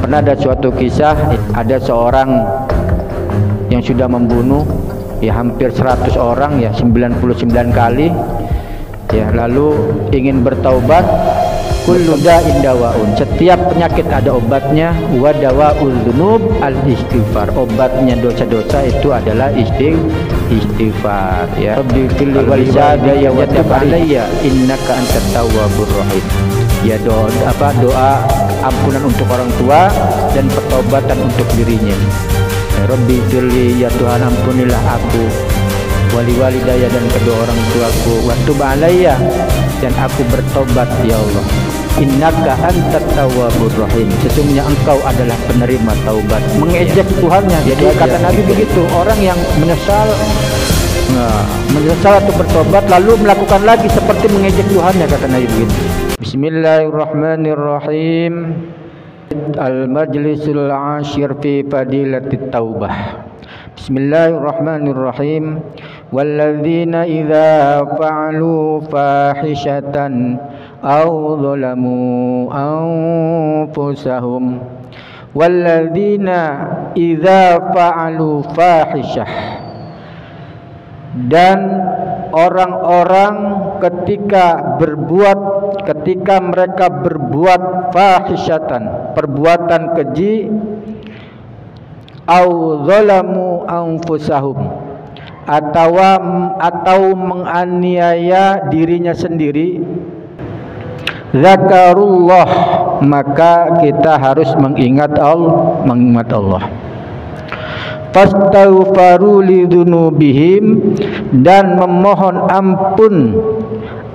Pernah ada suatu kisah, ada seorang yang sudah membunuh ya hampir 100 orang ya, 99 kali ya, lalu ingin bertaubat. Kullu da'in dawaun, setiap penyakit ada obatnya. Wa dawaul dzunub al istighfar, obatnya dosa-dosa itu adalah istighfar ya. Rabbi fil walidayya wa tub alayya innaka antat tawwabur rahim. Ya doa ampunan untuk orang tua dan pertobatan untuk dirinya. Rabbi firli, ya Tuhan ampunilah aku, wali walidayya dan kedua orang tuaku, wa tub alayya, dan aku bertobat ya Allah. Innaka antat tawwabur rahim, sesungguhnya engkau adalah penerima taubat. Mengejek Tuhannya. Jadi kata Nabi begitu, orang yang menyesal atau bertobat lalu melakukan lagi seperti mengejek Tuhannya, kata Nabi begitu. Bismillahirrahmanirrahim. Al-majlisul ashir fi fadilatit taubah. Bismillahirrahmanirrahim. Walladzina idza fa'alu fahishatan aw zalamu anfusahum. Walladzina idza fa'alu fahishah, dan orang-orang ketika mereka berbuat fahishatan, perbuatan keji, au zalamu anfusahum, atau menganiaya dirinya sendiri, zakarullah, maka kita harus mengingat Allah. Fastaghfaru lidzunubihim, dan memohon ampun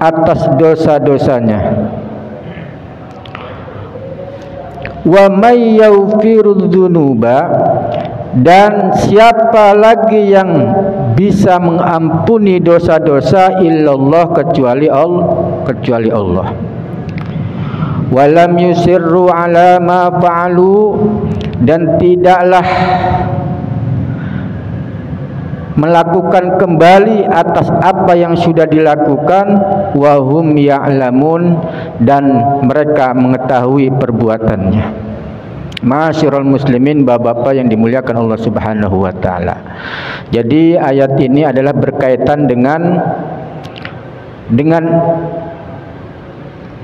atas dosa-dosanya. Wa may yaghfirudz dzunuba, dan siapa lagi yang bisa mengampuni dosa-dosa, illallah, kecuali Allah. Walam yusirru ala ma fa'alu, dan tidaklah melakukan kembali atas apa yang sudah dilakukan, wahum ya'lamun, dan mereka mengetahui perbuatannya. Ma'asyiral muslimin, bapak-bapak yang dimuliakan Allah Subhanahu wa taala. Jadi ayat ini adalah berkaitan dengan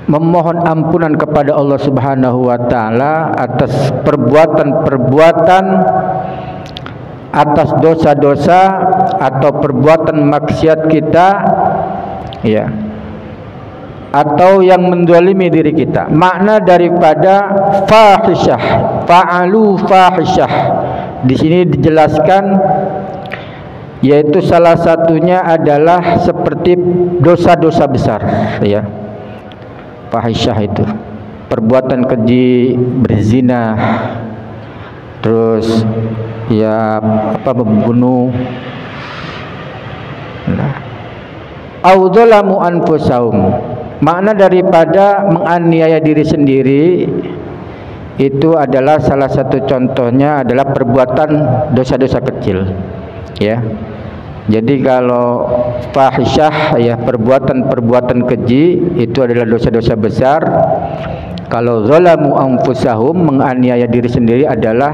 memohon ampunan kepada Allah Subhanahu wa taala atas perbuatan-perbuatan, atas dosa-dosa atau perbuatan maksiat kita ya, atau yang menzalimi diri kita. Makna daripada fahishah, fa'alu fahishah, di sini dijelaskan, yaitu salah satunya adalah seperti dosa-dosa besar ya. Fahishah itu perbuatan keji, berzina, terus ya membunuh. Au dzalamu anfusahum, makna daripada menganiaya diri sendiri itu adalah salah satu contohnya adalah perbuatan dosa-dosa kecil ya. Jadi kalau fahishah ya, perbuatan-perbuatan keji itu adalah dosa-dosa besar. Kalau zalamu anfusahum, menganiaya diri sendiri, adalah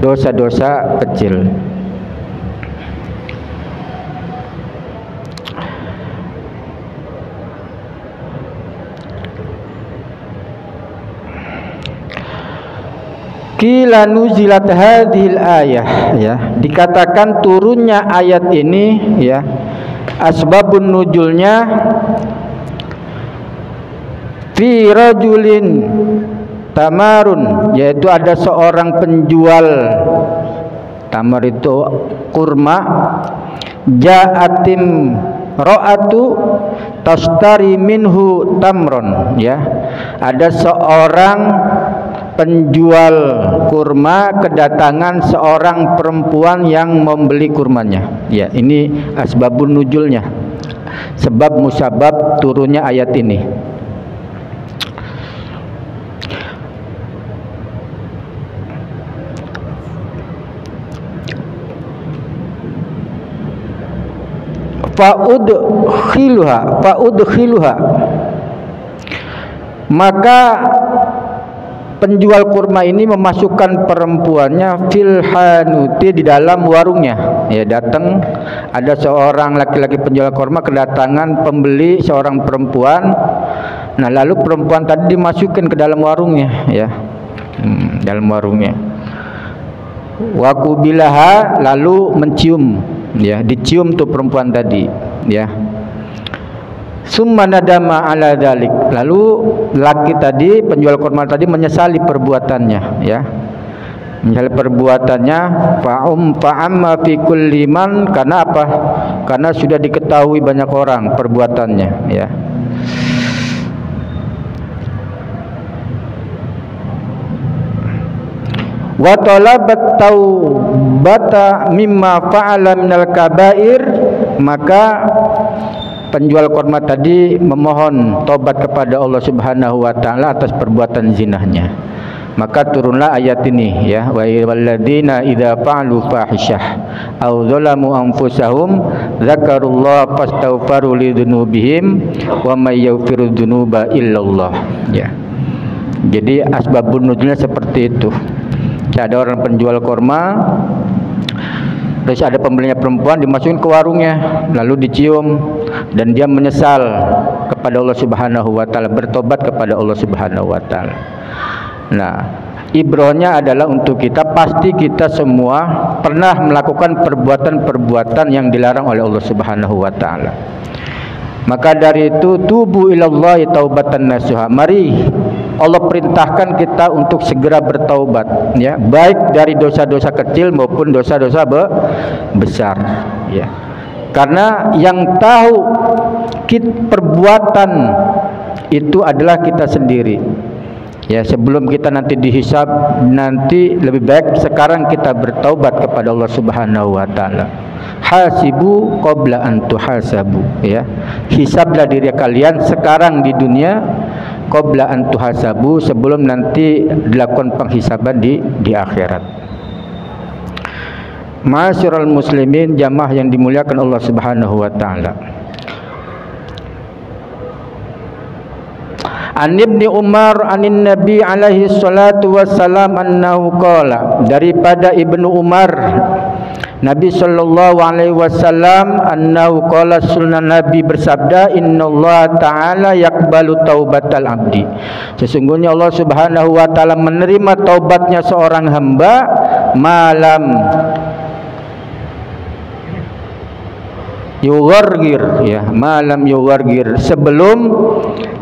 dosa-dosa kecil. Qila nuzilat hadhil ayah ya, dikatakan turunnya ayat ini ya, asbabun nuzulnya fi rajulin tamarun, yaitu ada seorang penjual tamar itu kurma, ja'atim ra'atu tashtari minhu tamron ya, ada seorang penjual kurma kedatangan seorang perempuan yang membeli kurmanya ya. Ini asbabun nuzulnya, sebab musabab turunnya ayat ini. Fa'udkhiluha, maka penjual kurma ini memasukkan perempuannya fil hanuti, di dalam warungnya. Ya, datang ada seorang laki-laki penjual kurma kedatangan pembeli seorang perempuan. Nah, lalu perempuan tadi dimasukkan ke dalam warungnya, ya. Dalam warungnya. Wa kubilaha, lalu mencium, ya, dicium tuh perempuan tadi, ya. Summa nadama ala dzalik, lalu laki tadi penjual kurma tadi menyesali perbuatannya, ya, menyesali perbuatannya. Fa'amma fi kulli man, karena apa? Karena sudah diketahui banyak orang perbuatannya, ya. Wa talabat taubata mimma fa'ala minal kabair, maka penjual kurma tadi memohon tobat kepada Allah Subhanahu wa taala atas perbuatan zinahnya. Maka turunlah ayat ini, ya, wa walladzina idza fa'alu fahisyah aw zalamu anfusahum dzakarullaha fastaghfiru lidzunubihim wa may yaghfiru dzunuba illallah, ya. Jadi asbabun nuzulnya seperti itu. Ada orang penjual kurma, terus ada pembelinya perempuan, dimasukin ke warungnya, lalu dicium, dan dia menyesal kepada Allah Subhanahu wa taala, bertobat kepada Allah Subhanahu wa taala. Nah, ibrahnya adalah untuk kita, pasti kita semua pernah melakukan perbuatan-perbuatan yang dilarang oleh Allah Subhanahu wa taala. Maka dari itu, tubu ilallahi taubatan nasuha. Mari Allah perintahkan kita untuk segera bertaubat, ya, baik dari dosa-dosa kecil maupun dosa-dosa besar, ya. Karena yang tahu perbuatan itu adalah kita sendiri. Ya, sebelum kita nanti dihisab, nanti lebih baik sekarang kita bertaubat kepada Allah Subhanahu wa taala. Hasibu qabla an tuhasabu, ya. Hisablah diri kalian sekarang di dunia, qabla an tuhasabu, sebelum nanti dilakukan penghisaban di akhirat. Ma'asyiral muslimin, jamaah yang dimuliakan Allah Subhanahu wa taala. An Ibni Umar anin Nabi alaihi salatu wassalam annahu qala, daripada Ibnu Umar, Nabi sallallahu alaihi wasallam, annahu qala, sunnah Nabi bersabda, innallaha ta'ala yaqbalu taubatal abdi, sesungguhnya Allah Subhanahu wa taala menerima taubatnya seorang hamba malam yuwargir, ya, malam yuwargir, sebelum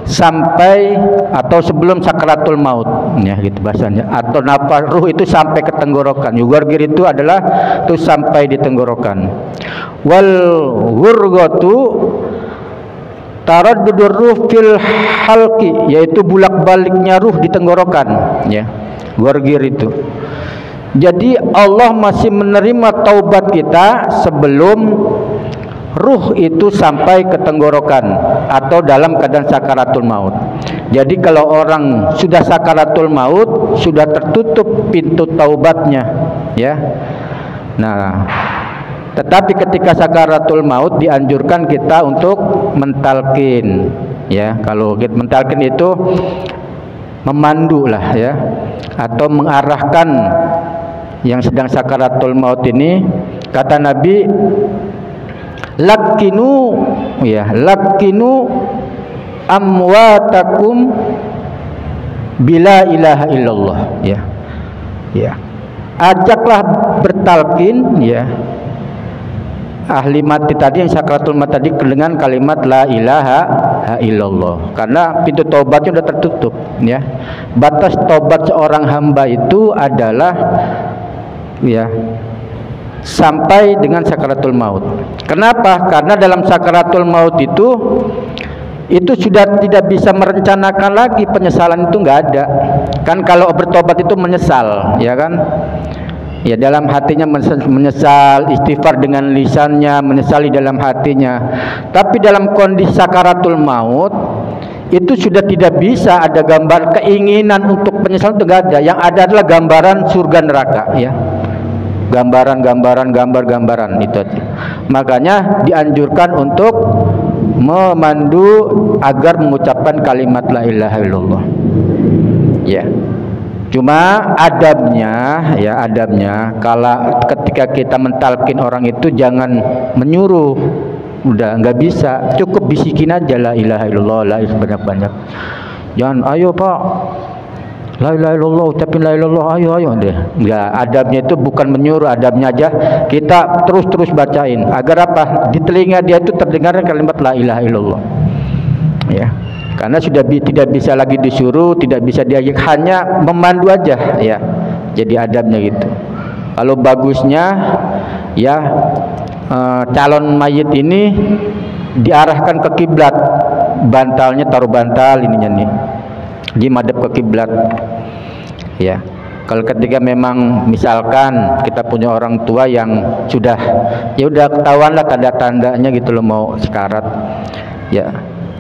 sampai atau sebelum sakaratul maut, ya, gitu bahasanya, atau nafas ruh itu sampai ke tenggorokan. Yuwargir itu adalah itu sampai di tenggorokan. Wal ghurghatu taraddudur ruh fil halqi, yaitu bulak-baliknya ruh di tenggorokan, ya, ghurghir itu. Jadi Allah masih menerima taubat kita sebelum ruh itu sampai ke tenggorokan atau dalam keadaan sakaratul maut. Jadi kalau orang sudah sakaratul maut, sudah tertutup pintu taubatnya, ya. Nah, tetapi ketika sakaratul maut dianjurkan kita untuk mentalkin, ya. Kalau kita mentalkin itu memandu lah, ya, atau mengarahkan yang sedang sakaratul maut ini. Kata Nabi, lakinu, ya, lakinu amwatakum bila ilaha illallah, ya, ya, ajaklah bertalkin, ya, ahli mati tadi yang sakaratul maut tadi dengan kalimat la ilaha illallah, karena pintu taubatnya sudah tertutup, ya. Batas taubat seorang hamba itu adalah, ya, sampai dengan sakaratul maut. Kenapa? Karena dalam sakaratul maut itu sudah tidak bisa merencanakan lagi, penyesalan itu nggak ada. Kan kalau bertobat itu menyesal, ya kan? Ya, dalam hatinya menyesal, istighfar dengan lisannya, menyesali dalam hatinya. Tapi dalam kondisi sakaratul maut itu sudah tidak bisa ada gambar keinginan untuk penyesalan, itu nggak ada. Yang ada adalah gambaran surga neraka, ya. Gambar-gambaran itu aja. Makanya dianjurkan untuk memandu agar mengucapkan kalimat la ilaha illallah, ya. Cuma adabnya, ya adabnya, kalau ketika kita mentalkin orang itu jangan menyuruh, udah nggak bisa, cukup bisikin aja la ilaha illallah, la ilaha banyak-banyak. Jangan, ayo Pak, la ilaha illallah, ucapin la ilaha illallah, ayo deh. Enggak, adabnya itu bukan menyuruh, adabnya aja kita terus bacain agar apa? Di telinga dia itu terdengar kalimat la ilaha illallah. Ya. Karena sudah tidak bisa lagi disuruh, tidak bisa diajak, hanya memandu aja ya. Jadi adabnya gitu. Kalau bagusnya ya calon mayit ini diarahkan ke kiblat, bantalnya taruh bantal ininya nih, di madhab ke kiblat. Ya. Kalau ketika memang misalkan kita punya orang tua yang sudah ya udah ketahuan lah tanda-tandanya gitu loh mau sekarat. Ya.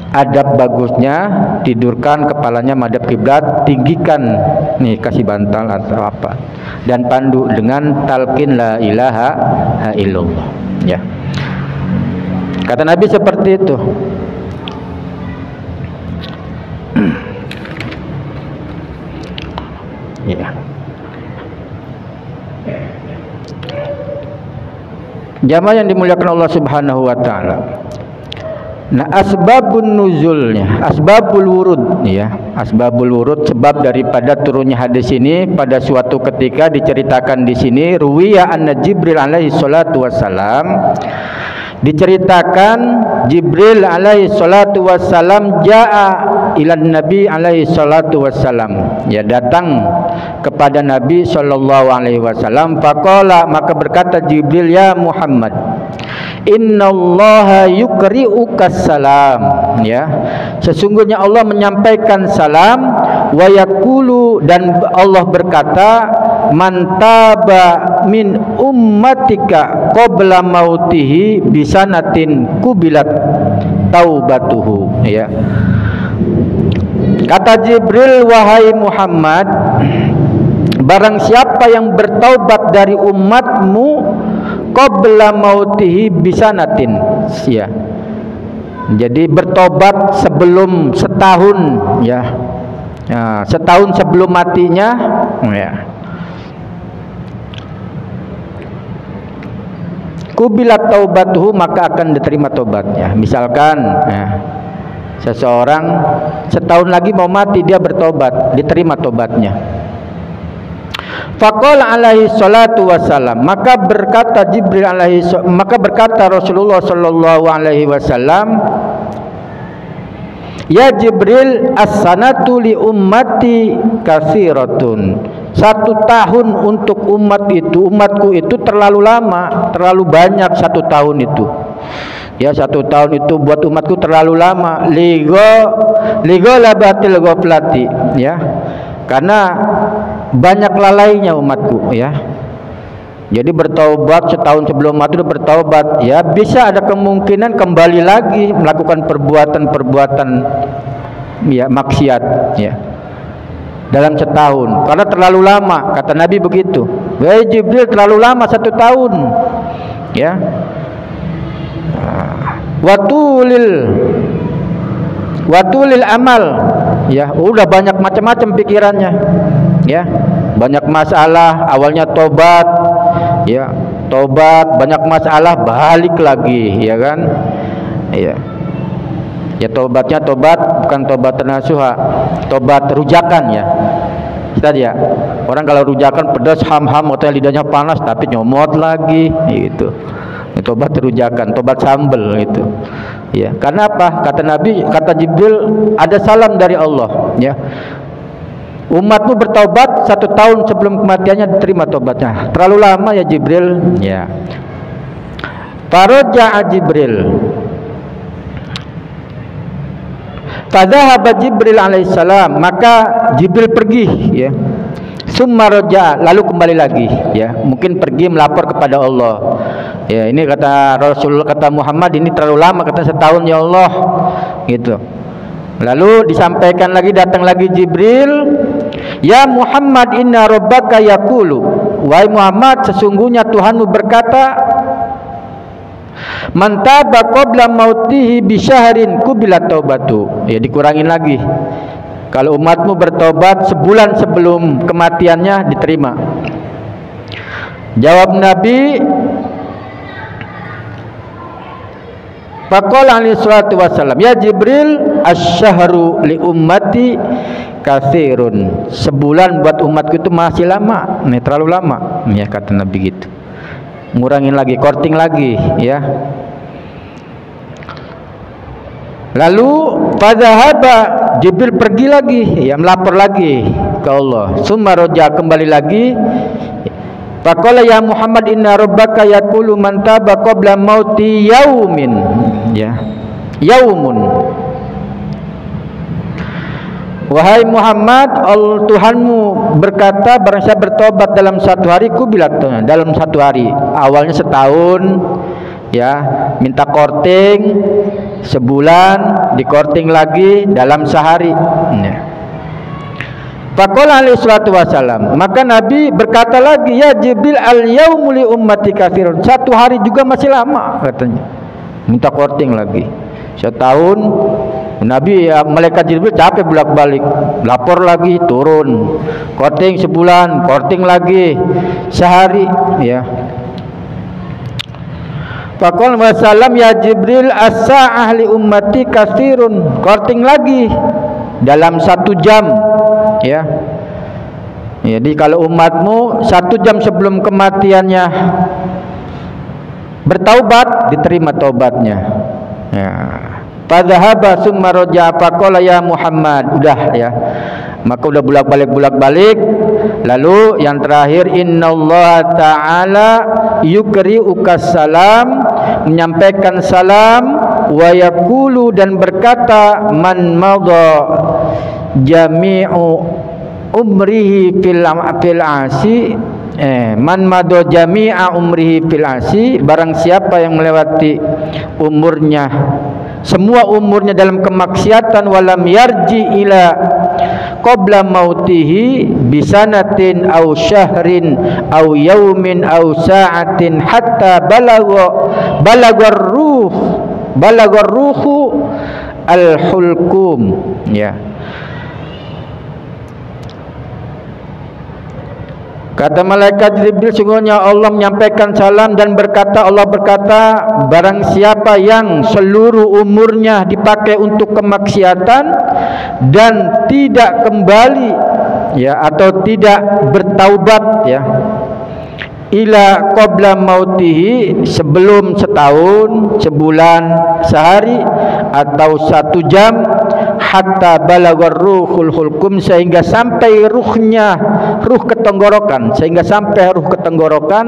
Adab bagusnya tidurkan kepalanya madhab kiblat, tinggikan nih kasih bantal atau apa, dan pandu dengan talqin la ilaha illallah. Ya. Kata Nabi seperti itu. Ya. Jamaah yang dimuliakan Allah Subhanahu wa taala. Nah, asbabun nuzulnya, asbabul wurud ya. Asbabul wurud, sebab daripada turunnya hadis ini pada suatu ketika diceritakan di sini ruwiya anna Jibril alaihi salatu wassalam, diceritakan Jibril alaihi salatu wassalam jaa ilan Nabi alaihi salatu wassalam, ya datang kepada Nabi sallallahu alaihi wasallam. Faqala, maka berkata Jibril, ya Muhammad, innallaha yukri'uka salam, ya sesungguhnya Allah menyampaikan salam, wa yaqulu, dan Allah berkata, man taba min ummatika qabla mautihi bisanatin kubilat taubatuhu, ya. Kata Jibril, wahai Muhammad, barang siapa yang bertaubat dari umatmu qabla mautihi bisanatin, ya. Jadi bertobat sebelum setahun, ya. Nah, setahun sebelum matinya, ya. Kubilat taubatuhu, maka akan diterima tobatnya. Misalkan, ya, seseorang setahun lagi mau mati, dia bertobat, diterima tobatnya. Faqala alaihi salatu wassalam, maka berkata Jibril alaihi, maka berkata Rasulullah sallallahu alaihi wasallam, ya Jibril, as-sanatu li ummati katsiratun. 1 tahun untuk umatku itu terlalu lama, terlalu banyak 1 tahun itu. Ya, 1 tahun itu buat umatku terlalu lama. Ligo labatil ghaflati, ya. Karena banyak lalainya umatku, ya. Jadi bertaubat setahun sebelum mati, bertaubat, ya bisa ada kemungkinan kembali lagi melakukan perbuatan-perbuatan, ya maksiat, ya, dalam setahun, karena terlalu lama. Kata Nabi begitu, wahai Jibril, terlalu lama 1 tahun, ya. Watulil amal, ya udah banyak macam-macam pikirannya, ya banyak masalah. Awalnya tobat, ya tobat, banyak masalah, balik lagi, ya kan, ya. Ya tobatnya tobat bukan tobat nasuha, tobat rujakan, ya. Tadi ya, orang kalau rujakan pedas ham-ham, otaknya lidahnya panas tapi nyomot lagi, gitu. Tobat rujakan, tobat sambel itu. Ya, karena apa? Kata Nabi, kata Jibril, ada salam dari Allah, ya. Umatmu bertaubat 1 tahun sebelum kematiannya, diterima tobatnya. Terlalu lama ya Jibril, ya. Faraja'a Jibril. Fadhahaba Jibril alaihissalam, maka Jibril pergi, ya. Summa raja'a, lalu kembali lagi, ya. Mungkin pergi melapor kepada Allah. Ya, ini kata Rasulullah, kata Muhammad, ini terlalu lama, kata 1 tahun ya Allah, gitu. Lalu disampaikan lagi, datang lagi Jibril, ya Muhammad, inna rabbaka yaqulu, wahai Muhammad, sesungguhnya Tuhanmu berkata, man taba qabla mautihi bi syahrin kubilat taubatu. Ya dikurangin lagi. Kalau umatmu bertobat sebulan sebelum kematiannya, diterima. Jawab Nabi, faqala alaihi salatu wassalam, ya Jibril, asyhahru li ummati katsirun. Sebulan buat umatku itu masih lama, ini terlalu lama, ya kata Nabi gitu. Ngurangin lagi, korting lagi, ya. Lalu fadzahaba, Jibril pergi lagi, ya melapor lagi ke Allah. Summa raja, kembali lagi. Faqala ya Muhammad, inna rabbaka yaqulu man taba qabla mauti yaumin, ya. Yaumun. Wahai Muhammad, Tuhanmu berkata, barang siapa bertobat dalam satu hari, kubilat, dalam satu hari. Awalnya setahun, ya, minta korting sebulan, dikorting lagi dalam sehari, ya. Faqala alaihi salatu wassalam, maka Nabi berkata lagi, ya Jibril, al yaumu li ummati katsirun. Satu hari juga masih lama katanya. Minta korting lagi. Setahun Nabi, ya, malaikat Jibril capek bolak-balik, lapor lagi, turun, korting sebulan, korting lagi sehari, ya. Faqala wasallam, ya Jibril, as-sa'ah li ummati katsirun. Korting lagi dalam 1 jam, ya. Jadi kalau umatmu 1 jam sebelum kematiannya bertaubat, diterima taubatnya, ya. Fadzahaba summa raja faqala ya Muhammad, udah, ya. Maka udah bolak-balik. Lalu yang terakhir, innallaha ta'ala yukri'uka salam, menyampaikan salam, wa yaqulu, dan berkata, man madha jami'u umrihi fil asi, man madha jami'a umrihi fil asi, barang siapa yang melewati umurnya, semua umurnya dalam kemaksiatan, walam yarji ila qabla mautihi bisanatin aw syahrin aw yaumin aw sa'atin hatta balagar ruhu al-hulkum, ya. Kata malaikat Jibril, sungguhnya Allah menyampaikan salam dan berkata, Allah berkata, barang siapa yang seluruh umurnya dipakai untuk kemaksiatan dan tidak kembali, ya, atau tidak bertaubat, ya, ila qabla mautihi, sebelum setahun, sebulan, sehari, atau 1 jam, hatta balagar ruhul hulkum, sehingga sampai ruhnya, ruh ketenggorokan, sehingga sampai ruh ketenggorokan,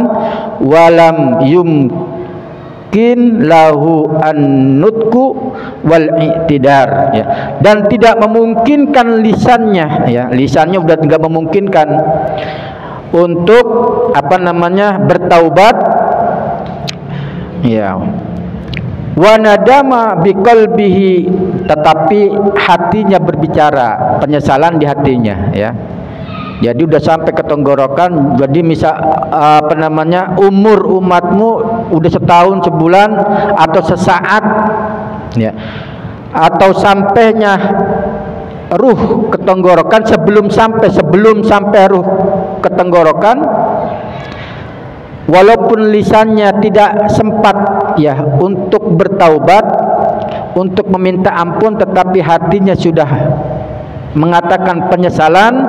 walam yumkin lahu an-nutku wal i'tidar, ya, dan tidak memungkinkan lisannya, ya, lisannya sudah tidak memungkinkan untuk bertaubat, ya. Wa nadama biqalbihi, tetapi hatinya berbicara, penyesalan di hatinya, ya. Jadi udah sampai ke tenggorokan. Jadi misal umur umatmu udah setahun, sebulan, atau sesaat, ya, atau sampainya ruh ke tenggorokan, sebelum sampai ruh ke tenggorokan, walaupun lisannya tidak sempat, ya, untuk bertaubat, untuk meminta ampun, tetapi hatinya sudah mengatakan penyesalan,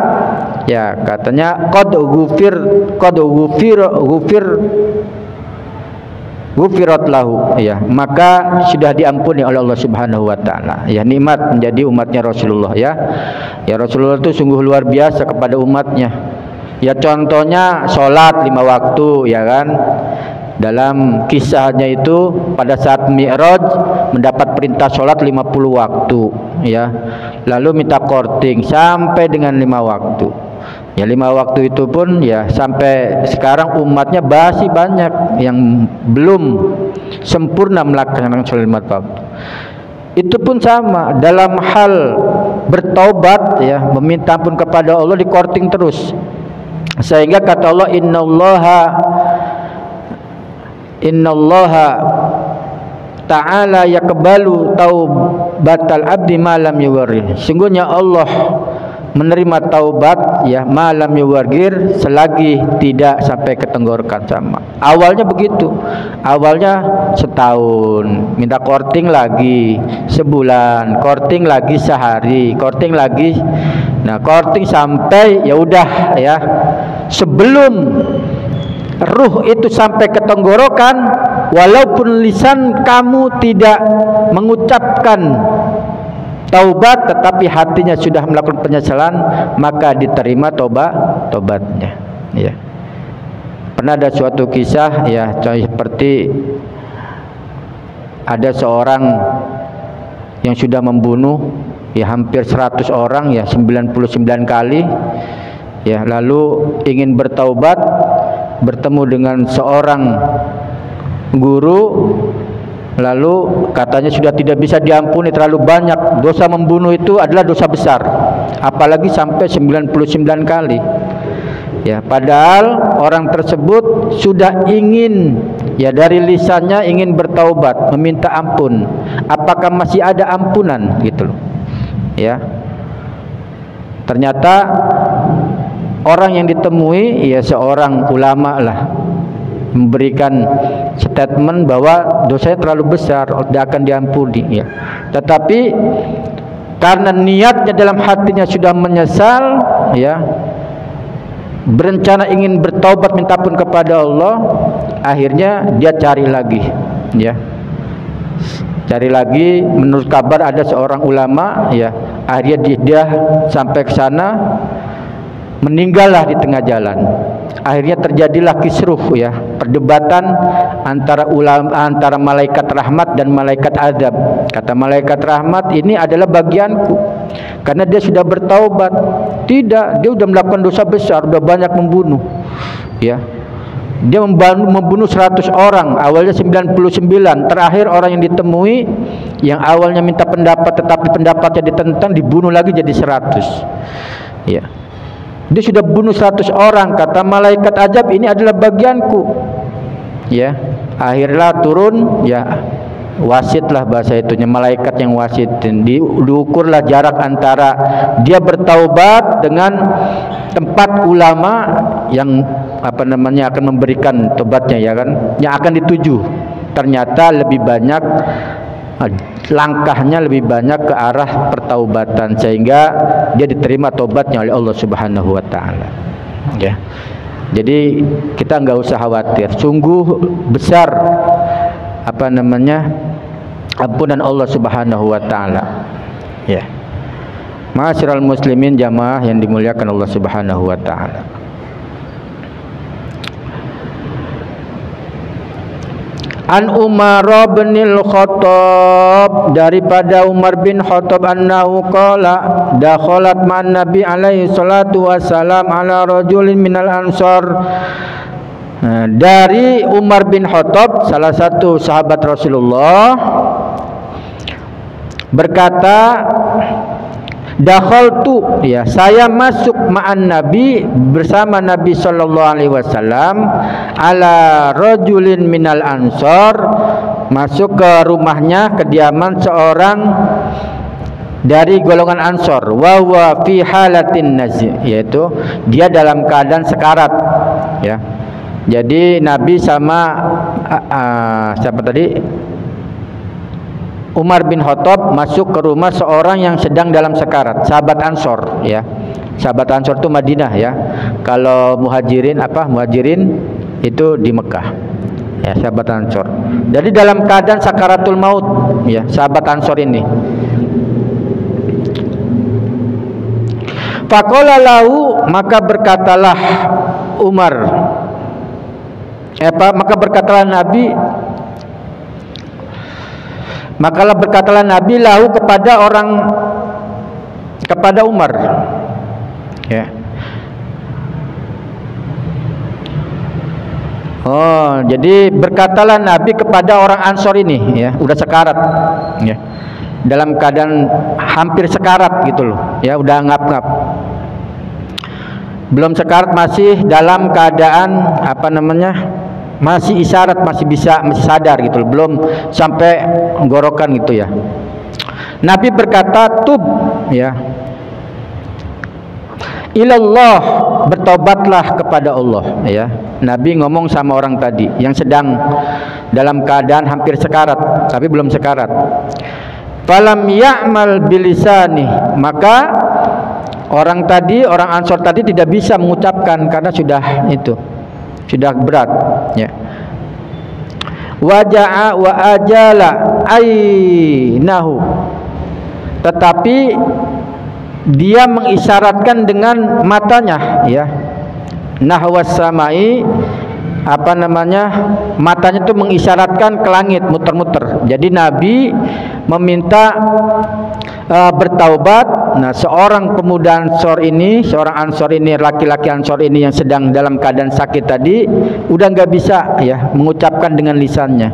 ya, katanya qad ghufirat lahu, ya, maka sudah diampuni oleh Allah Subhanahu wa taala, ya. Nikmat menjadi umatnya Rasulullah, ya. Ya, Rasulullah itu sungguh luar biasa kepada umatnya. Ya, contohnya sholat 5 waktu, ya kan. Dalam kisahnya itu pada saat Mi'raj mendapat perintah sholat 50 waktu, ya. Lalu minta korting sampai dengan 5 waktu. Ya, 5 waktu itu pun, ya, sampai sekarang umatnya masih banyak yang belum sempurna melaksanakan sholat 5 waktu. Itu pun sama dalam hal bertaubat, ya, meminta ampun kepada Allah, dikorting terus. Sehingga kata Allah, innallaha ta'ala yaqbalu taubatal abdi ma lam yughri. Sungguhnya Allah menerima taubat ya malam yuwargir, selagi tidak sampai ke tenggorokan sama. Awalnya begitu, awalnya setahun, minta korting lagi sebulan, korting lagi sehari, korting lagi. Nah, korting sampai ya udah ya, sebelum ruh itu sampai ke tenggorokan, walaupun lisan kamu tidak mengucapkan taubat, tetapi hatinya sudah melakukan penyesalan, maka diterima tobatnya. Ya. Pernah ada suatu kisah ya, seperti ada seorang yang sudah membunuh ya hampir 100 orang ya, 99 kali ya, lalu ingin bertaubat, bertemu dengan seorang guru, lalu katanya sudah tidak bisa diampuni, terlalu banyak dosa. Membunuh itu adalah dosa besar, apalagi sampai 99 kali ya. Padahal orang tersebut sudah ingin ya, dari lisannya ingin bertaubat, meminta ampun. Apakah masih ada ampunan gitu loh ya. Ternyata orang yang ditemui ya seorang ulama lah, memberikan statement bahwa dosanya terlalu besar, tidak akan diampuni ya. Tetapi karena niatnya dalam hatinya sudah menyesal ya, berencana ingin bertaubat, minta ampun kepada Allah, akhirnya dia cari lagi ya, cari lagi. Menurut kabar ada seorang ulama ya, akhirnya dia sampai ke sana, meninggallah di tengah jalan. Akhirnya terjadilah kisruh ya, perdebatan antara ulama, antara malaikat rahmat dan malaikat azab. Kata malaikat rahmat, ini adalah bagianku karena dia sudah bertaubat. Tidak, dia sudah melakukan dosa besar, sudah banyak membunuh ya. Dia membunuh 100 orang, awalnya 99, terakhir orang yang ditemui yang awalnya minta pendapat tetapi pendapatnya ditentang, dibunuh lagi jadi 100 ya. Dia sudah bunuh 100 orang. Kata malaikat azab, ini adalah bagianku ya. Akhirnya turun ya, wasitlah bahasa itunya, malaikat yang wasitin. Diukurlah jarak antara dia bertaubat dengan tempat ulama yang apa namanya akan memberikan tobatnya ya kan, yang akan dituju. Ternyata lebih banyak langkahnya, lebih banyak ke arah pertaubatan, sehingga dia diterima tobatnya oleh Allah Subhanahu wa taala ya. Jadi kita nggak usah khawatir, sungguh besar apa namanya ampunan Allah Subhanahu wa taala ya. Ma'asyiral muslimin, jamaah yang dimuliakan Allah Subhanahu wa taala. An Umar bin Al-Khattab, daripada Umar bin Khattab, annahu qala dakhalat ma'an Nabi alaihi salatu wassalam ala rajulin minal ansar. Dari Umar bin Khattab, salah satu sahabat Rasulullah, berkata, dakhaltu ya, saya masuk ma'an Nabi, bersama Nabi sallallahu alaihi wasallam, ala rajulin minal ansar, masuk ke rumahnya, kediaman seorang dari golongan Ansor, wa huwa fi halatin nazi, yaitu dia dalam keadaan sekarat ya. Jadi Nabi sama siapa tadi, Umar bin Khattab masuk ke rumah seorang yang sedang dalam sekarat, sahabat Ansor ya. Sahabat Ansor itu Madinah ya. Kalau Muhajirin apa? Muhajirin itu di Mekah. Ya, sahabat Ansor. Jadi dalam keadaan sakaratul maut ya, sahabat Ansor ini. Faqala lahu, maka berkatalah Umar, maka berkatalah Nabi, makalah berkatalah Nabi lahu kepada Umar ya. Oh, jadi berkatalah Nabi kepada orang Ansor ini ya, udah sekarat ya, dalam keadaan hampir sekarat gitu loh ya, udah ngap-ngap, belum sekarat, masih dalam keadaan apa namanya, masih isyarat, masih sadar gitu loh, belum sampai tenggorokan gitu ya. Nabi berkata, tub ya, ilallah, bertobatlah kepada Allah, ya. Nabi ngomong sama orang tadi yang sedang dalam keadaan hampir sekarat tapi belum sekarat. Falam ya'mal bilisani, maka orang Ansor tadi tidak bisa mengucapkan karena sudah berat, ya. Waja'a wa ajala ainahu, tetapi dia mengisyaratkan dengan matanya, ya. Nahwas samai, matanya itu mengisyaratkan ke langit, muter-muter. Jadi Nabi meminta bertaubat. Nah, seorang pemuda Ansor ini, laki-laki Ansor ini yang sedang dalam keadaan sakit tadi, udah nggak bisa, ya, mengucapkan dengan lisannya,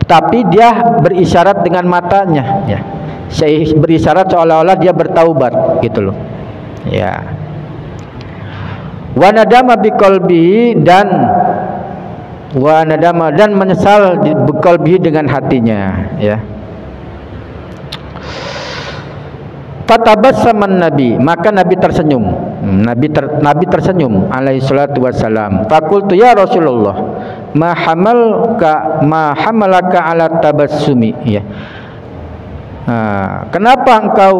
tapi dia berisyarat dengan matanya, ya. Saya berisyarat seolah-olah dia bertaubat, gitu loh, ya. Wa nadama biqalbihi, dan menyesal biqalbihi dengan hatinya, ya. Fatabassaman Nabi, maka Nabi tersenyum. Nabi tersenyum alaihi salatu wassalam. Faqultu ya Rasulullah, ma hamalaka ala tabassumi, ya. Kenapa engkau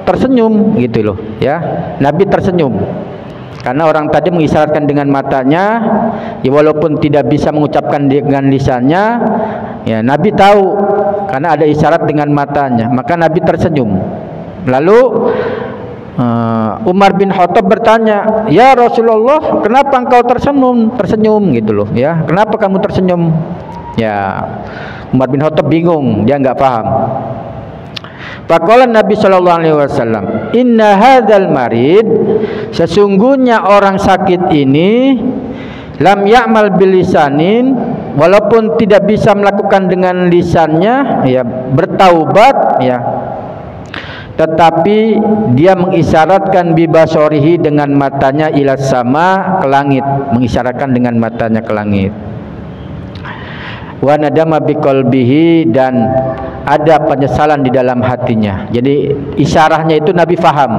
tersenyum, gitu loh, ya. Nabi tersenyum karena orang tadi mengisyaratkan dengan matanya, ya, walaupun tidak bisa mengucapkan dengan lisannya, ya. Nabi tahu karena ada isyarat dengan matanya, maka Nabi tersenyum. Lalu Umar bin Khattab bertanya, ya Rasulullah, kenapa engkau tersenyum, gitu loh, ya. Kenapa kamu tersenyum? Ya, Umar bin Khattab bingung, dia nggak paham. Faqala Nabi sallallahu alaihi wasallam, inna hadzal marid, sesungguhnya orang sakit ini, lam ya'mal bilisanin, walaupun tidak bisa melakukan dengan lisannya, ya, bertaubat, ya, tetapi dia mengisyaratkan bibasorihi, dengan matanya, ila sama, ke langit, mengisyaratkan dengan matanya ke langit. Wa nadama biqalbihi, dan ada penyesalan di dalam hatinya. Jadi isyarahnya itu Nabi faham,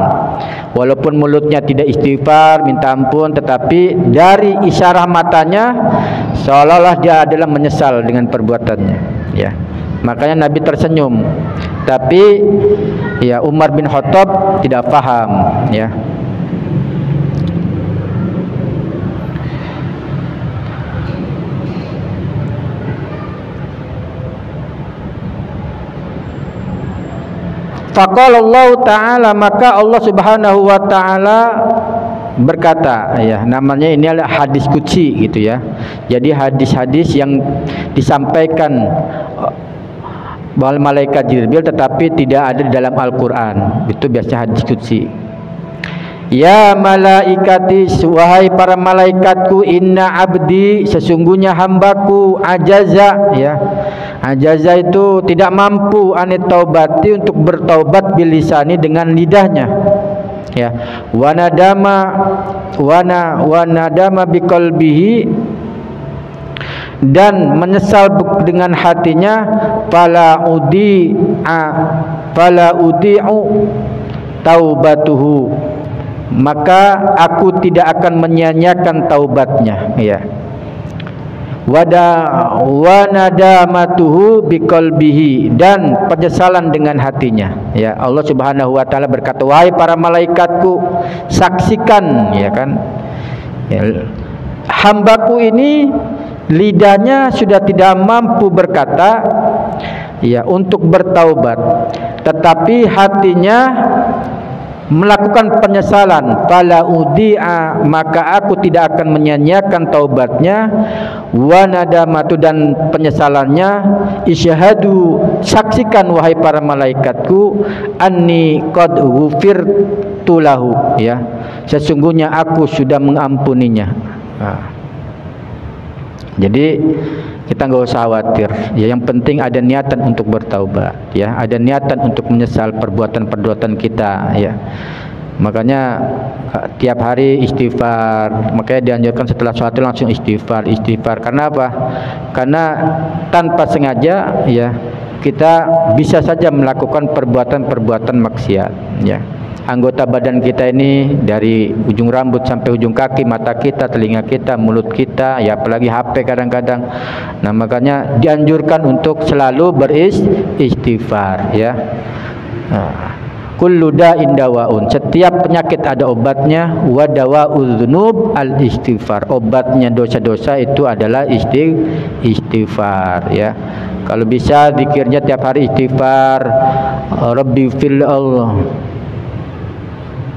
walaupun mulutnya tidak istighfar, minta ampun, tetapi dari isyarah matanya seolah-olah dia adalah menyesal dengan perbuatannya, ya. Makanya Nabi tersenyum. Tapi, ya, Umar bin Khattab tidak paham, ya. Faqala Allah Ta'ala, maka Allah Subhanahu wa Ta'ala berkata, ya, namanya ini adalah hadis qudsi, gitu, ya. Jadi hadis-hadis yang disampaikan oleh malaikat Jibril tetapi tidak ada di dalam Al-Qur'an, itu biasanya hadis qudsi. Ya malaikati, wahai para malaikatku, inna abdi, sesungguhnya hambaku, ajaza, ya. Ajaza itu tidak mampu, anit taubati, untuk bertaubat bilisani, dengan lidahnya, ya. Wanadama biqalbihi, dan menyesal dengan hatinya. Fala udi'u taubatuhu, maka aku tidak akan menyia-nyiakan taubatnya, ya. Wanadamatuhu biqalbihi, dan penyesalan dengan hatinya, ya. Allah Subhanahu wa Ta'ala berkata, wahai para malaikatku, saksikan, ya kan, ya, hambaku ini lidahnya sudah tidak mampu berkata, ya, untuk bertaubat, tetapi hatinya melakukan penyesalan. Fala udi'a, maka aku tidak akan menyia-nyiakan taubatnya. Wa nadamatu, dan penyesalannya. Isyhadu, saksikan wahai para malaikatku, anni qad ghufirtu lahu, ya, sesungguhnya aku sudah mengampuninya. Nah, jadi kita nggak usah khawatir, ya. Yang penting ada niatan untuk bertaubat, ya, ada niatan untuk menyesal perbuatan-perbuatan kita, ya. Makanya tiap hari istighfar, makanya dianjurkan setelah sholat langsung istighfar. Karena apa? Karena tanpa sengaja, ya, kita bisa saja melakukan perbuatan-perbuatan maksiat, ya. anggota badan kita ini dari ujung rambut sampai ujung kaki, mata kita, telinga kita, mulut kita, ya apalagi HP kadang-kadang. Nah, makanya dianjurkan untuk selalu beristighfar, ya. Kullu da'in dawaun, setiap penyakit ada obatnya. Wa dawa'udz dzunub al istighfar, obatnya dosa-dosa itu adalah istighfar, ya. Kalau bisa zikirnya tiap hari istighfar. Rabbi fil Allah,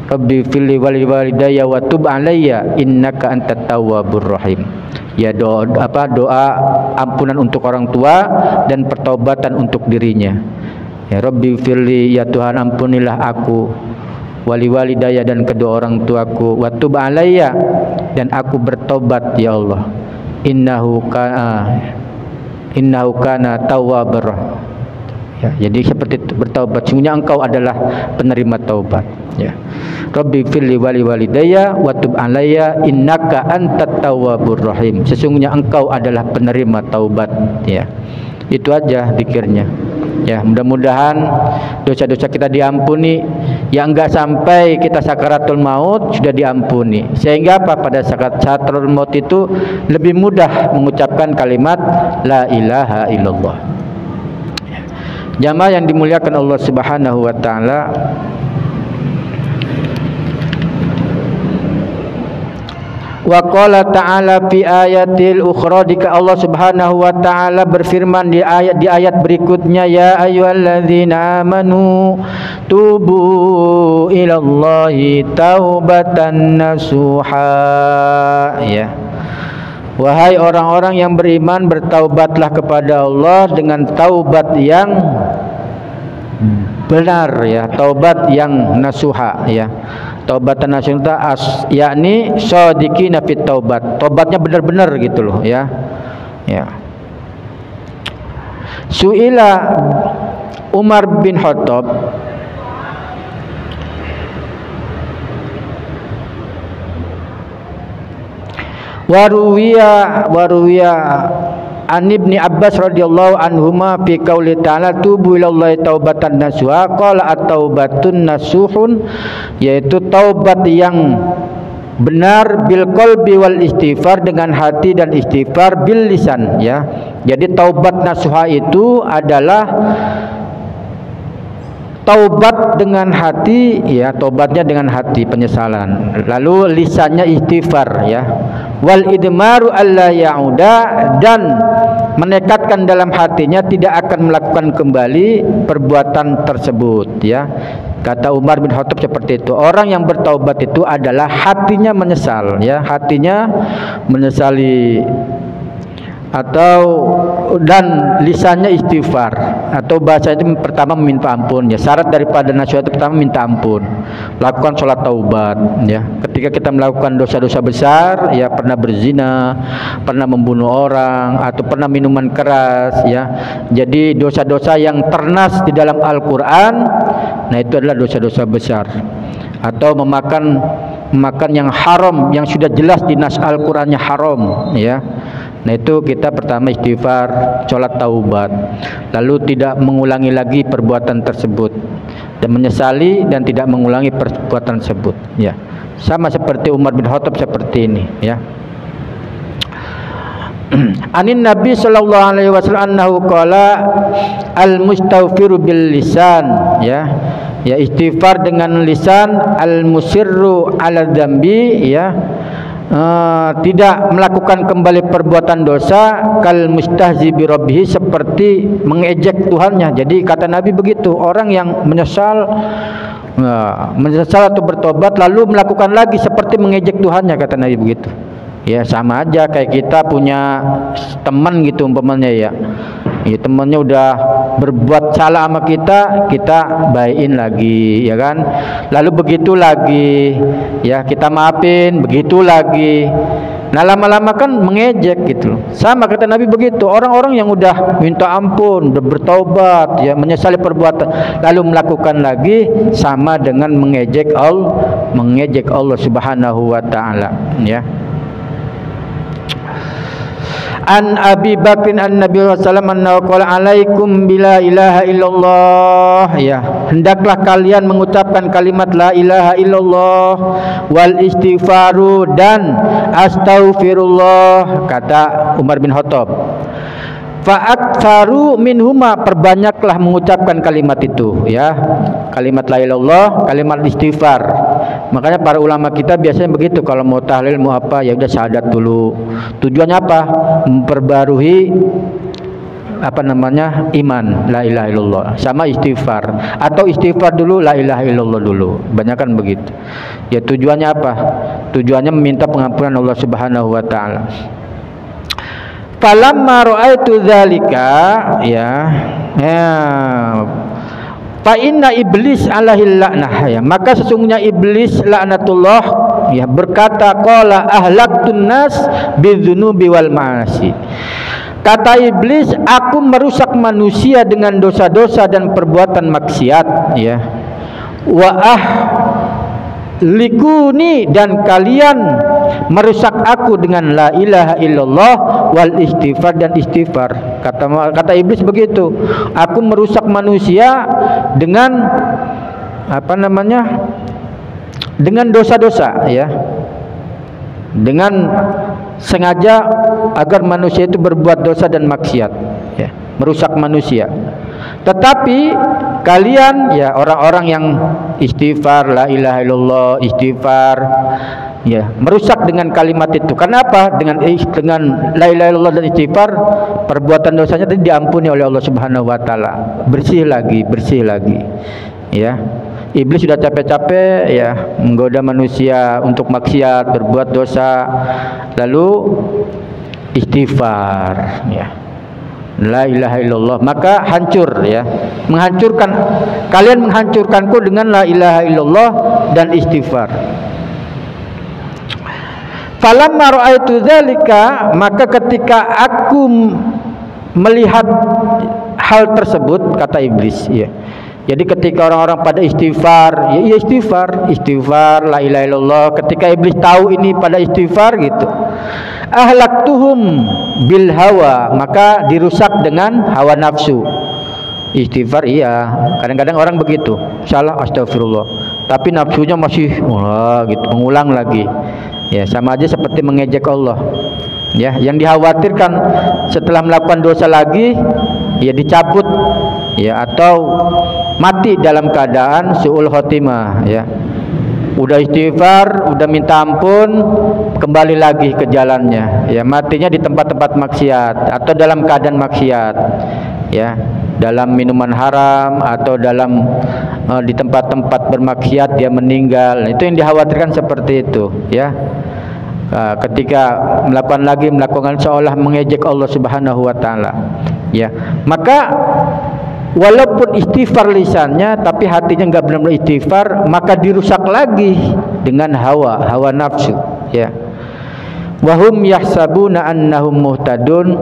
Rabbi fil walidayya wa tub alayya innaka antat tawwabur rahim. Ya, doa ampunan untuk orang tua dan pertobatan untuk dirinya. Ya Rabbi firli, ya Tuhan ampunilah aku, wali walidayya dan kedua orang tuaku, wa tub alayya dan aku bertobat ya Allah. Innahu kana tawwabur. Ya, jadi seperti itu, bertaubat, sungguhnya engkau adalah penerima taubat, ya. Rabbi firli wali walidayya wa tub alayya innaka antat tawwabur rahim, sesungguhnya engkau adalah penerima taubat, ya. Itu aja zikirnya. Ya, mudah-mudahan dosa-dosa kita diampuni, yang enggak sampai kita sakaratul maut sudah diampuni, sehingga apa, pada sakaratul maut itu lebih mudah mengucapkan kalimat la ilaha illallah. Jamaah yang dimuliakan Allah Subhanahu wa taala, wa qala ta'ala fi ayatil ukhra, jika Allah Subhanahu wa taala berfirman di ayat berikutnya, ya ayyuhalladzina amanu tubu ilallahi taubatan nasuha, ya. Wahai orang-orang yang beriman, bertaubatlah kepada Allah dengan taubat yang benar, ya, taubat yang nasuha, ya. Taubatan nasuha yakni shadiqina fit taubat, taubatnya benar-benar gitu loh, ya. Ya. Su'ila Umar bin Khattab, waruwiya an Ibni Abbas radhiyallahu anhuma fi qauli ta'ala tubu ilallahi taubatan nasuha, qala at-taubatun nasuhun, yaitu taubat yang benar bil qalbi wal istighfar, dengan hati dan istighfar bil lisan, ya. Jadi taubat nasuha itu adalah taubat dengan hati, ya, taubatnya dengan hati, penyesalan, lalu lisannya istighfar, ya. Wal idmaru alla ya'uda, dan menekatkan dalam hatinya tidak akan melakukan kembali perbuatan tersebut, ya. Kata Umar bin Khattab seperti itu. Orang yang bertaubat itu adalah hatinya menyesal, ya, hatinya menyesali, atau dan lisannya istighfar, atau bahasa itu pertama meminta ampun, ya. Syarat daripada nasihat itu pertama minta ampun, lakukan sholat taubat, ya. Ketika kita melakukan dosa-dosa besar, ya, pernah berzina, pernah membunuh orang, atau pernah minuman keras, ya. Jadi dosa-dosa yang ternas di dalam Al-Quran, nah itu adalah dosa-dosa besar. Atau memakan yang haram, yang sudah jelas di nas Al-Qurannya haram, ya. Nah itu kita pertama istighfar, sholat taubat, lalu tidak mengulangi lagi perbuatan tersebut, dan menyesali dan tidak mengulangi perbuatan tersebut, ya. Sama seperti Umar bin Khattab seperti ini, ya. Anin Nabi sallallahu alaihi wasallam annahu qala al mustaghfiru bil lisan, ya. Ya, istighfar dengan lisan, al musirru ala dzambi, ya. Tidak melakukan kembali perbuatan dosa, kal mustahzi bi rabbih, seperti mengejek Tuhannya. Jadi kata Nabi begitu, orang yang menyesal atau bertobat lalu melakukan lagi seperti mengejek Tuhannya, kata Nabi begitu. Ya, sama aja kayak kita punya teman gitu umpamanya, ya. Ya, temannya udah berbuat salah sama kita, kita baikin lagi, ya kan. Lalu begitu lagi, ya, kita maafin, begitu lagi. Nah, lama-lama kan mengejek gitu. Sama kata Nabi begitu. Orang-orang yang udah minta ampun, udah bertaubat, ya, menyesali perbuatan, lalu melakukan lagi, sama dengan mengejek Allah Subhanahu wa taala, ya. An Abi Bakrin an Nabi sallallahu alaihi wasallam annahu qala alaikum bila ilaha illallah, ya, hendaklah kalian mengucapkan kalimat la ilaha illallah wal istighfaru dan astaghfirullah, kata Umar bin Khattab. Fa'aktsaru minhuma, perbanyaklah mengucapkan kalimat itu, ya, kalimat la ilaha illallah, kalimat istighfar. Makanya para ulama kita biasanya begitu, kalau mau tahlil mau apa ya udah syahadat dulu. Tujuannya apa? Memperbarui iman, la ilaha illallah, sama istighfar, atau istighfar dulu, la ilaha illallah dulu. Banyak kan begitu. Ya tujuannya apa? Tujuannya meminta pengampunan Allah Subhanahu wa taala. Falamma ra'aitu dzalika, fa inna iblis alaihi la'nah, ya, maka sesungguhnya iblis laknatullah, ya, berkata qala ahlaktun nas bidzunubi wal ma'asi. Kata iblis, aku merusak manusia dengan dosa-dosa dan perbuatan maksiat, ya. Wa likuni, dan kalian merusak aku dengan la ilaha illallah wal istighfar, dan istighfar. Kata iblis begitu, aku merusak manusia dengan dengan dosa-dosa, ya, dengan sengaja agar manusia itu berbuat dosa dan maksiat, ya, merusak manusia. Tetapi kalian, ya, orang-orang yang istighfar, la ilaha illallah, istighfar, ya, merusak dengan kalimat itu. Kenapa? Dengan la ilaha illallah dan istighfar, perbuatan dosanya tadi diampuni oleh Allah Subhanahu wa taala. Bersih lagi, ya. Iblis sudah capek-capek, ya, menggoda manusia untuk maksiat, berbuat dosa, lalu istighfar, ya, la ilaha illallah, maka hancur, ya, kalian menghancurkanku dengan la ilaha illallah dan istighfar. Falamma ra'aitu dzalika, maka ketika aku melihat hal tersebut, kata iblis, ya, jadi ketika orang-orang pada istighfar, ya, istighfar, la ilaha illallah, ketika iblis tahu ini pada istighfar gitu, ahlaktuhum bil hawa, maka dirusak dengan hawa nafsu. Istighfar, iya, kadang-kadang orang begitu, salah astagfirullah, tapi nafsunya masih gitu, mengulang lagi, ya, sama aja seperti mengejek Allah, ya. Yang dikhawatirkan setelah melakukan dosa lagi, ya, dicabut, ya, atau mati dalam keadaan su'ul khotimah, ya. Udah istighfar, udah minta ampun, kembali lagi ke jalannya, ya, matinya di tempat-tempat maksiat atau dalam keadaan maksiat, ya, dalam minuman haram atau dalam di tempat-tempat bermaksiat dia meninggal. Itu yang dikhawatirkan seperti itu, ya. Ketika melakukan seolah mengejek Allah Subhanahu wa taala, ya, maka walaupun istighfar lisannya tapi hatinya enggak benar-benar istighfar, maka dirusak lagi dengan hawa nafsu, ya. Wahum yahsabuna annahum muhtadun,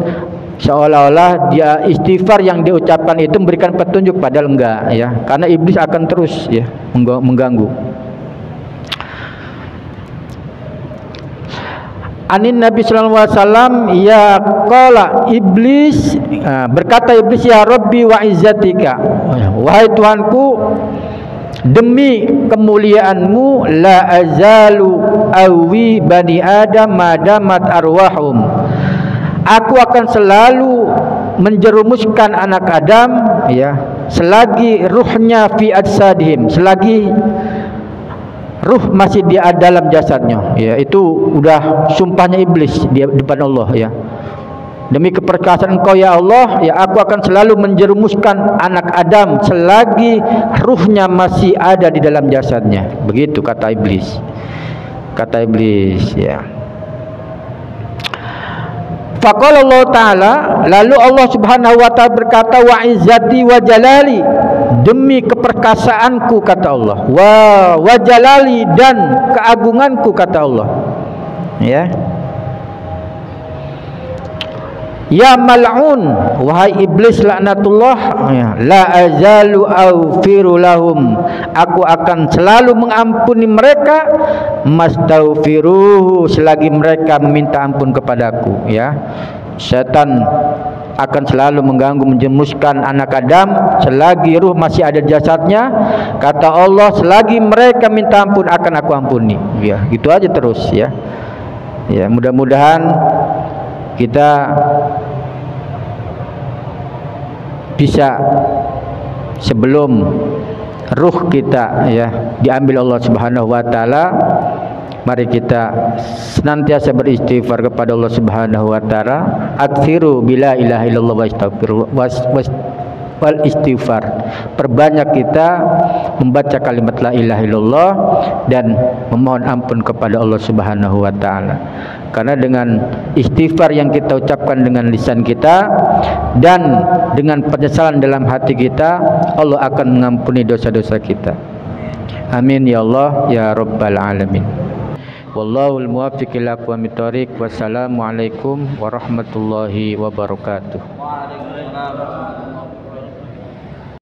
seolah-olah dia istighfar yang diucapkan itu memberikan petunjuk, padahal enggak, ya, karena iblis akan terus, ya, mengganggu. Anin Nabi sallallahu alaihi wasallam, ya, qala iblis, berkata iblis, ya Rabbi wa izzatika, wahai Tuhanku, demi kemuliaanmu, la azalu awi bani adam madamat arwahum, aku akan selalu menjerumuskan anak Adam, ya, selagi ruhnya fi ajsadihim, selagi ruh masih di dalam jasadnya, ya. Itu udah sumpahnya iblis di depan Allah, ya. Demi keperkasaan Engkau ya Allah, ya, aku akan selalu menjerumuskan anak Adam selagi ruhnya masih ada di dalam jasadnya. Begitu kata iblis. Ya. Faqala Allah Ta'ala, lalu Allah Subhanahu wa Ta'ala berkata, wa izzati wa jalali, demi keperkasaanku, kata Allah, wa jalali, dan keagunganku, kata Allah, ya. Ya mal'un, wahai iblis laknatullah, ya, la azalu aghfiru lahum, aku akan selalu mengampuni mereka, mastaghfiruhu, selagi mereka meminta ampun kepadaku, ya. Setan akan selalu mengganggu, menjemuskan anak Adam selagi ruh masih ada jasadnya. Kata Allah, selagi mereka minta ampun akan aku ampuni. Ya, gitu aja terus ya. Ya, mudah-mudahan kita bisa sebelum ruh kita ya diambil Allah Subhanahu wa taala, mari kita senantiasa beristighfar kepada Allah Subhanahu wa taala. Aktsiru bila ilaha illallah wa astaghfirullah wal istighfar. Perbanyak kita membaca kalimat la ilaha illallah dan memohon ampun kepada Allah Subhanahu wa taala. Karena dengan istighfar yang kita ucapkan dengan lisan kita dan dengan penyesalan dalam hati kita, Allah akan mengampuni dosa-dosa kita. Amin ya Allah ya rabbal alamin. Wallahul muwaffiq ila aqwamit thoriq. Wassalamualaikum warahmatullahi wabarakatuh.